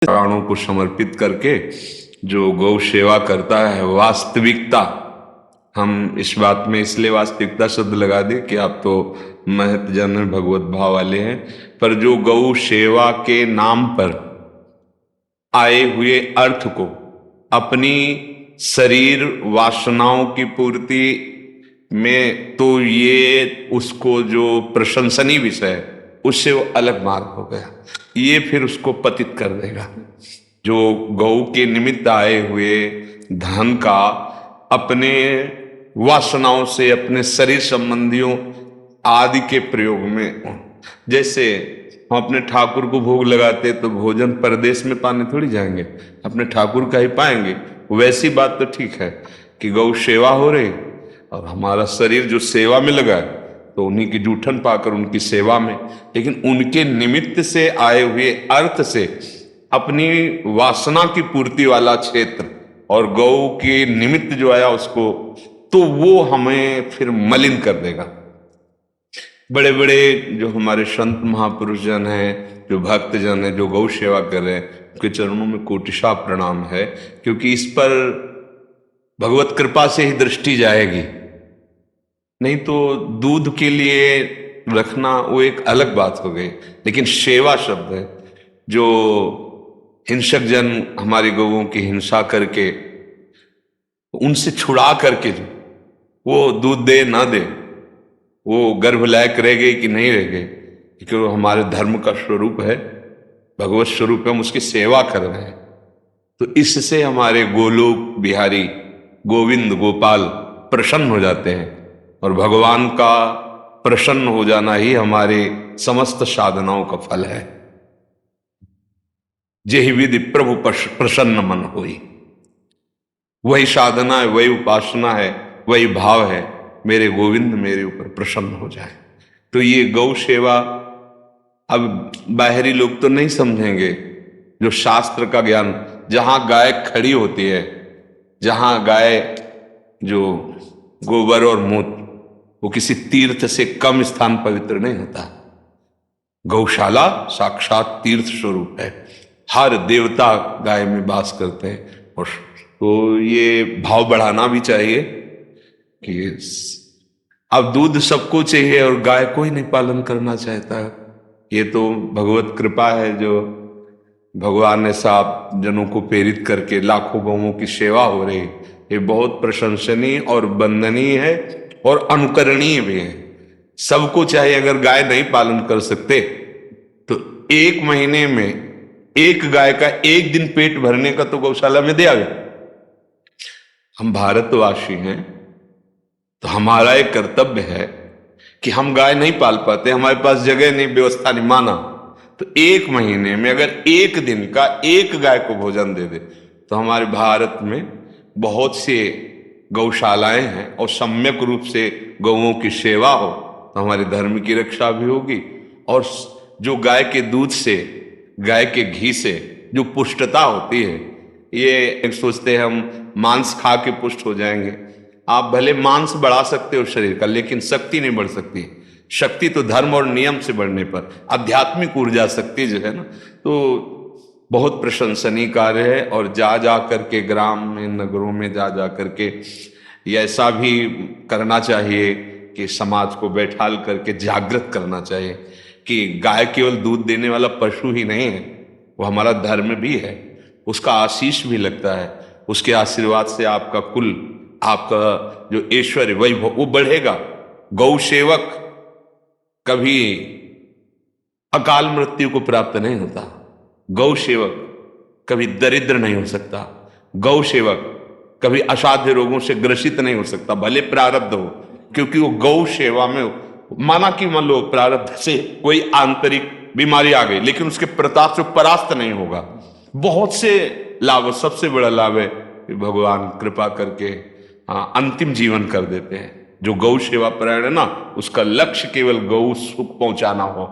प्राणों को समर्पित करके जो गौ सेवा करता है, वास्तविकता, हम इस बात में इसलिए वास्तविकता शब्द लगा दें कि आप तो महत जन भगवत भाव वाले हैं, पर जो गौ सेवा के नाम पर आए हुए अर्थ को अपनी शरीर वासनाओं की पूर्ति में, तो ये उसको जो प्रशंसनीय विषय है उससे वो अलग मार्ग हो गया, ये फिर उसको पतित कर देगा। जो गौ के निमित्त आए हुए धन का अपने वासनाओं से, अपने शरीर संबंधियों आदि के प्रयोग में, जैसे हम अपने ठाकुर को भोग लगाते तो भोजन परदेश में पाने थोड़ी जाएंगे, अपने ठाकुर का ही पाएंगे। वैसी बात तो ठीक है कि गौ सेवा हो रही और हमारा शरीर जो सेवा में लगा है तो उन्हीं की जूठन पाकर उनकी सेवा में, लेकिन उनके निमित्त से आए हुए अर्थ से अपनी वासना की पूर्ति वाला क्षेत्र और गौ के निमित्त जो आया उसको, तो वो हमें फिर मलिन कर देगा। बड़े बड़े जो हमारे संत महापुरुष जन हैं, जो भक्त जन हैं, जो गौ सेवा कर रहे हैं, उनके चरणों में कोटिशा प्रणाम है, क्योंकि इस पर भगवत कृपा से ही दृष्टि जाएगी। नहीं तो दूध के लिए रखना वो एक अलग बात हो गई, लेकिन सेवा शब्द है, जो हिंसक जन हमारी गौओं की हिंसा करके उनसे छुड़ा करके जो वो दूध दे ना दे, वो गर्भ लायक रह गई कि नहीं रह गई, क्योंकि वो हमारे धर्म का स्वरूप है, भगवत स्वरूप है, हम उसकी सेवा कर रहे हैं। तो इससे हमारे गोलोक बिहारी गोविंद गोपाल प्रसन्न हो जाते हैं, और भगवान का प्रसन्न हो जाना ही हमारे समस्त साधनाओं का फल है। जेहि विधि प्रभु प्रसन्न मन होई, वही साधना है, वही उपासना है, वही भाव है, मेरे गोविंद मेरे ऊपर प्रसन्न हो जाए। तो ये गौ सेवा अब बाहरी लोग तो नहीं समझेंगे, जो शास्त्र का ज्ञान, जहां गाय खड़ी होती है, जहां गाय जो गोबर और मूत्र, वो किसी तीर्थ से कम स्थान पवित्र नहीं होता। गौशाला साक्षात तीर्थ स्वरूप है, हर देवता गाय में वास करते हैं। और तो ये भाव बढ़ाना भी चाहिए कि अब दूध सबको चाहिए और गाय कोई नहीं पालन करना चाहता। ये तो भगवत कृपा है, जो भगवान ने साहब जनों को प्रेरित करके लाखों गौओं की सेवा हो रही, ये बहुत प्रशंसनीय और वंदनीय है और अनुकरणीय भी है। सबको चाहे, अगर गाय नहीं पालन कर सकते तो एक महीने में एक गाय का एक दिन पेट भरने का तो गौशाला में दे आवे। हम भारतवासी हैं तो हमारा एक कर्तव्य है कि हम गाय नहीं पाल पाते, हमारे पास जगह नहीं, व्यवस्था नहीं, माना, तो एक महीने में अगर एक दिन का एक गाय को भोजन दे दे, तो हमारे भारत में बहुत से गौशालाएं हैं और सम्यक रूप से गौओं की सेवा हो तो हमारे धर्म की रक्षा भी होगी। और जो गाय के दूध से, गाय के घी से जो पुष्टता होती है, ये एक सोचते हैं हम मांस खा के पुष्ट हो जाएंगे। आप भले मांस बढ़ा सकते हो शरीर का, लेकिन शक्ति नहीं बढ़ सकती। शक्ति तो धर्म और नियम से बढ़ने पर, आध्यात्मिक ऊर्जा शक्ति जो है ना, तो बहुत प्रशंसनीय कार्य है। और जा जा करके ग्राम में, नगरों में जा जा करके ये ऐसा भी करना चाहिए कि समाज को बैठाल करके जागृत करना चाहिए कि गाय केवल दूध देने वाला पशु ही नहीं है, वो हमारा धर्म भी है, उसका आशीष भी लगता है, उसके आशीर्वाद से आपका कुल, आपका जो ऐश्वर्य वैभव वो बढ़ेगा। गौ सेवक कभी अकाल मृत्यु को प्राप्त नहीं होता, गौ सेवक कभी दरिद्र नहीं हो सकता, गौ सेवक कभी असाध्य रोगों से ग्रसित नहीं हो सकता, भले प्रारब्ध हो, क्योंकि वो गौ सेवा में, माना कि मान लो प्रारब्ध से कोई आंतरिक बीमारी आ गई, लेकिन उसके प्रताप से परास्त नहीं होगा। बहुत से लाभ, सबसे बड़ा लाभ है कि भगवान कृपा करके अंतिम जीवन कर देते हैं। जो गौ सेवा परायण है ना, उसका लक्ष्य केवल गौ सुख पहुंचाना हो,